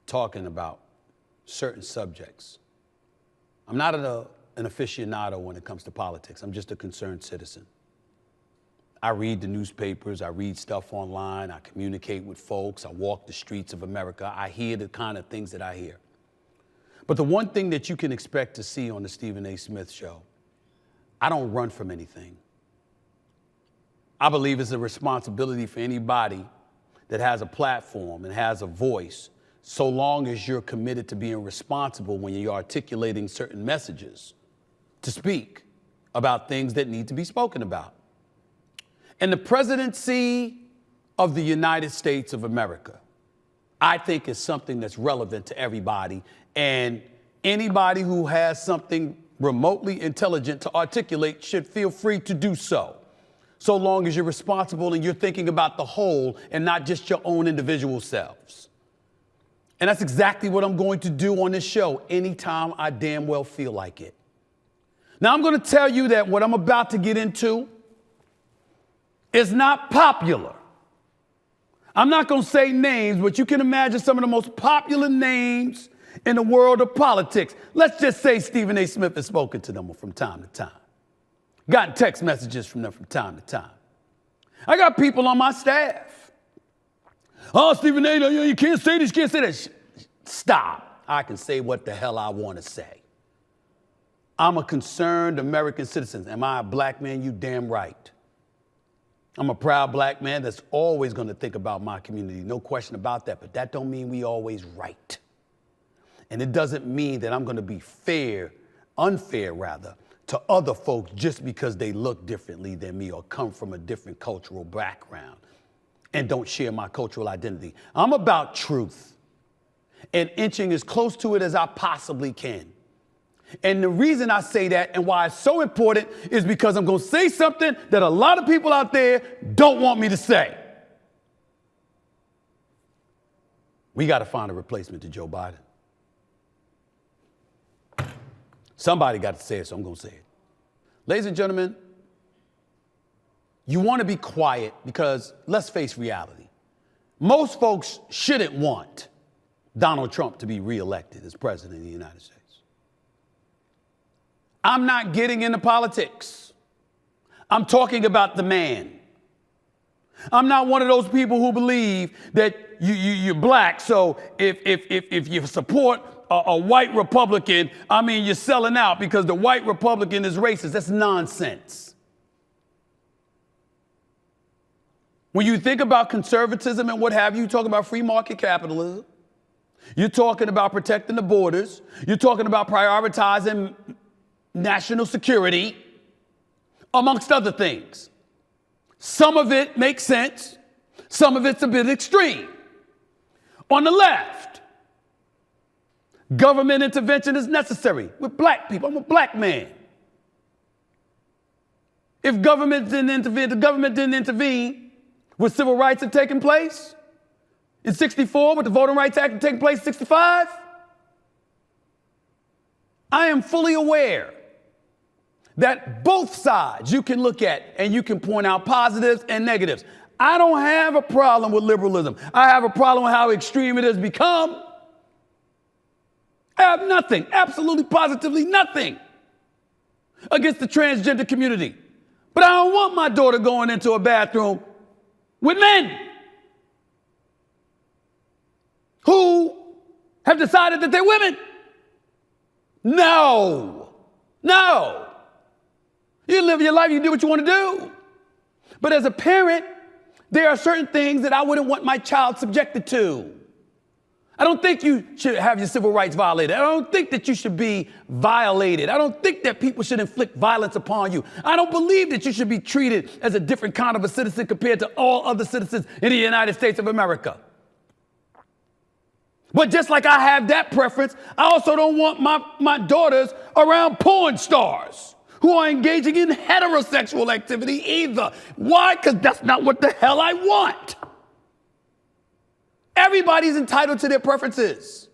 talking about certain subjects. I'm not an aficionado when it comes to politics. I'm just a concerned citizen. I read the newspapers, I read stuff online, I communicate with folks, I walk the streets of America, I hear the kind of things that I hear. But the one thing that you can expect to see on the Stephen A. Smith Show, I don't run from anything. I believe it's a responsibility for anybody that has a platform and has a voice, so long as you're committed to being responsible when you're articulating certain messages, to speak about things that need to be spoken about. And the presidency of the United States of America, I think, is something that's relevant to everybody. And anybody who has something remotely intelligent to articulate should feel free to do so long as you're responsible and you're thinking about the whole and not just your own individual selves. And that's exactly what I'm going to do on this show anytime I damn well feel like it. Now, I'm going to tell you that what I'm about to get into is not popular. I'm not going to say names, but you can imagine some of the most popular names in the world of politics. Let's just say Stephen A. Smith has spoken to them from time to time. Gotten text messages from them from time to time. I got people on my staff. Oh, Stephen A., you can't say this, you can't say that. Stop. I can say what the hell I want to say. I'm a concerned American citizen. Am I a black man? You damn right. I'm a proud black man that's always going to think about my community. No question about that. But that don't mean we always right. And it doesn't mean that I'm going to be unfair rather, to other folks just because they look differently than me or come from a different cultural background and don't share my cultural identity. I'm about truth and inching as close to it as I possibly can. And the reason I say that and why it's so important is because I'm going to say something that a lot of people out there don't want me to say. We got to find a replacement to Joe Biden. Somebody got to say it, so I'm going to say it. Ladies and gentlemen, you want to be quiet because let's face reality. Most folks shouldn't want Donald Trump to be reelected as president of the United States. I'm not getting into politics. I'm talking about the man. I'm not one of those people who believe that you're black, so if you support a white Republican, you're selling out because the white Republican is racist. That's nonsense. When you think about conservatism and what have you, you're talking about free market capitalism. You're talking about protecting the borders. You're talking about prioritizing national security, amongst other things. Some of it makes sense. Some of it's a bit extreme. On the left, government intervention is necessary with black people. I'm a black man. If government didn't intervene, the government didn't intervene, would civil rights have taken place in 64? Would the Voting Rights Act have taken place in 65? I am fully aware that both sides you can look at and you can point out positives and negatives. I don't have a problem with liberalism. I have a problem with how extreme it has become. I have nothing, absolutely positively nothing against the transgender community. But I don't want my daughter going into a bathroom with men who have decided that they're women. No. You live your life, you do what you want to do. But as a parent, there are certain things that I wouldn't want my child subjected to. I don't think you should have your civil rights violated. I don't think that you should be violated. I don't think that people should inflict violence upon you. I don't believe that you should be treated as a different kind of a citizen compared to all other citizens in the United States of America. But just like I have that preference, I also don't want my daughters around porn stars who are engaging in heterosexual activity either. Why? Because that's not what the hell I want. Everybody's entitled to their preferences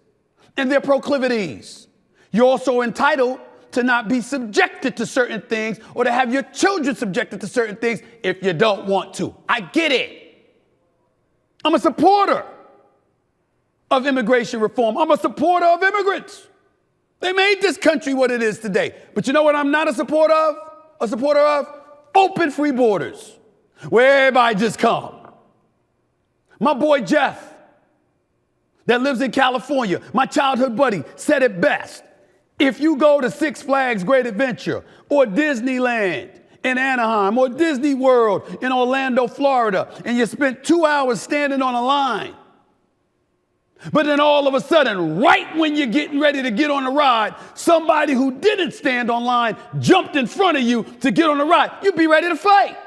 and their proclivities. You're also entitled to not be subjected to certain things or to have your children subjected to certain things if you don't want to. I get it. I'm a supporter of immigration reform. I'm a supporter of immigrants. They made this country what it is today. But you know what I'm not a supporter of? A supporter of? Open free borders, where everybody just come. My boy Jeff, that lives in California, my childhood buddy, said it best. If you go to Six Flags Great Adventure or Disneyland in Anaheim or Disney World in Orlando, Florida, and you spent 2 hours standing on a line, but then all of a sudden, right when you're getting ready to get on the ride, somebody who didn't stand on line jumped in front of you to get on the ride, you'd be ready to fight.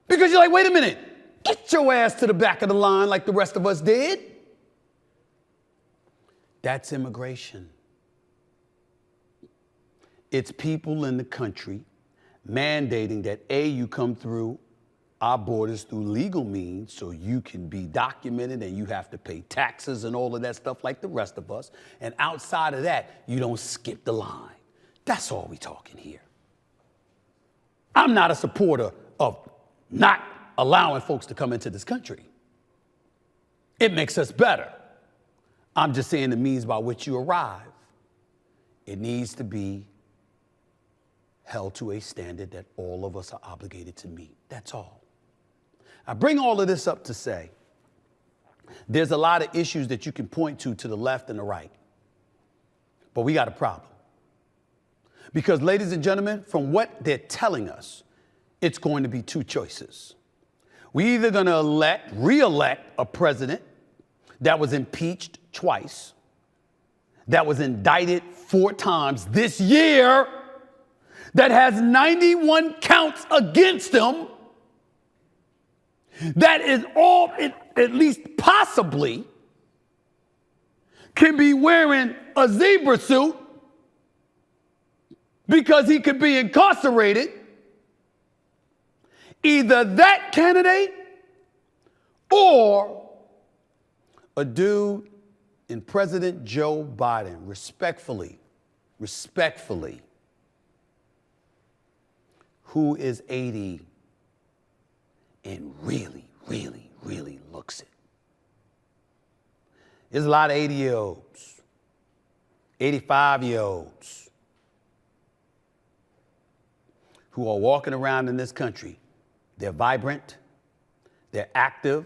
Because you're like, wait a minute, get your ass to the back of the line like the rest of us did. That's immigration. It's people in the country mandating that A, you come through our borders through legal means so you can be documented and you have to pay taxes and all of that stuff like the rest of us. And outside of that, you don't skip the line. That's all we talking here. I'm not a supporter of not allowing folks to come into this country. It makes us better. I'm just saying the means by which you arrive, it needs to be held to a standard that all of us are obligated to meet. That's all. I bring all of this up to say there's a lot of issues that you can point to the left and the right. But we got a problem. Because, ladies and gentlemen, from what they're telling us, it's going to be two choices. We're either going to re-elect a president that was impeached twice, that was indicted 4 times this year, that has 91 counts against him, that is all, at least possibly, can be wearing a zebra suit because he could be incarcerated. Either that candidate or a dude in President Joe Biden, respectfully, who is 80 and really looks it. There's a lot of 80-year-olds, 85-year-olds who are walking around in this country. They're vibrant, they're active,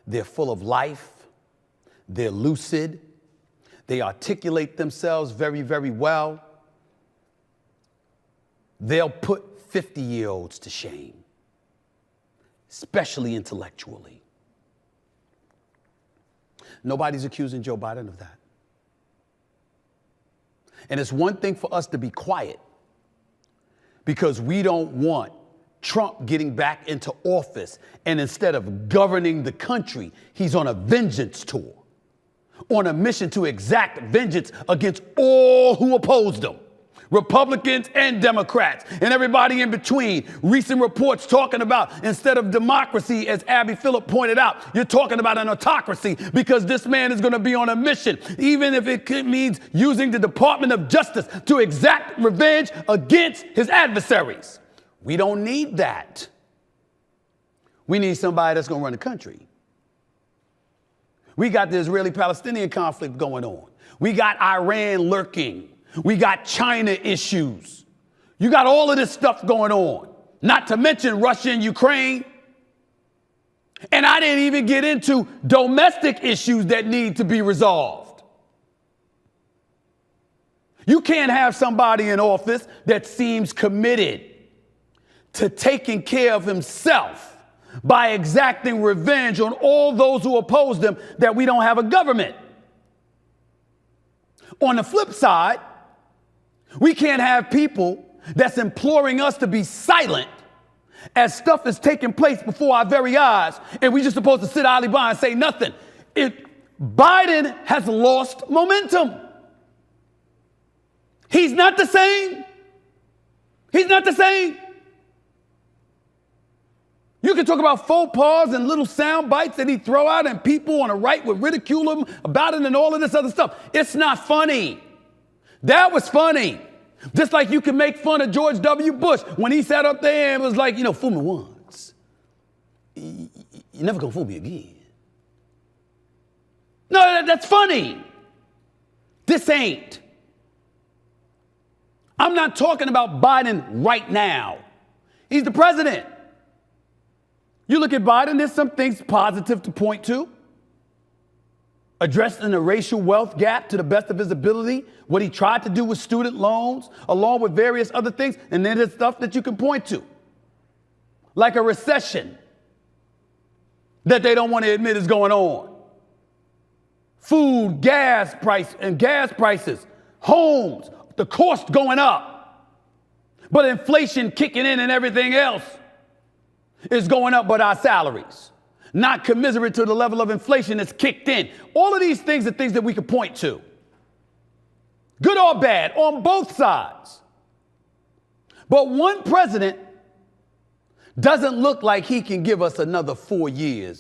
they're full of life, they're lucid, they articulate themselves very, very well. They'll put 50-year-olds to shame, especially intellectually. Nobody's accusing Joe Biden of that. And it's one thing for us to be quiet because we don't want Trump getting back into office, and instead of governing the country, he's on a vengeance tour, on a mission to exact vengeance against all who opposed him. Republicans and Democrats and everybody in between. Recent reports talking about, instead of democracy, as Abby Phillip pointed out, you're talking about an autocracy because this man is going to be on a mission, even if it means using the Department of Justice to exact revenge against his adversaries. We don't need that. We need somebody that's going to run the country. We got the Israeli-Palestinian conflict going on. We got Iran lurking. We got China issues. You got all of this stuff going on, not to mention Russia and Ukraine. And I didn't even get into domestic issues that need to be resolved. You can't have somebody in office that seems committed to taking care of himself by exacting revenge on all those who opposed him, that we don't have a government. On the flip side, we can't have people that's imploring us to be silent as stuff is taking place before our very eyes, and we're just supposed to sit idly by and say nothing. Biden has lost momentum. He's not the same. He's not the same. You can talk about faux pas and little sound bites that he throw out, and people on the right would ridicule him about it and all of this other stuff. It's not funny. That was funny. Just like you can make fun of George W. Bush when he sat up there and was like, fool me once. You're never going to fool me again. That's funny. This ain't. I'm not talking about Biden right now. He's the president. You look at Biden, there's some things positive to point to. Addressing the racial wealth gap to the best of his ability, what he tried to do with student loans, along with various other things. And then there's stuff that you can point to, like a recession that they don't want to admit is going on. Food, gas prices, homes, the cost going up. But inflation kicking in and everything else is going up, but our salaries not commiserate to the level of inflation that's kicked in. All of these things are things that we could point to. Good or bad, on both sides. But one president doesn't look like he can give us another 4 years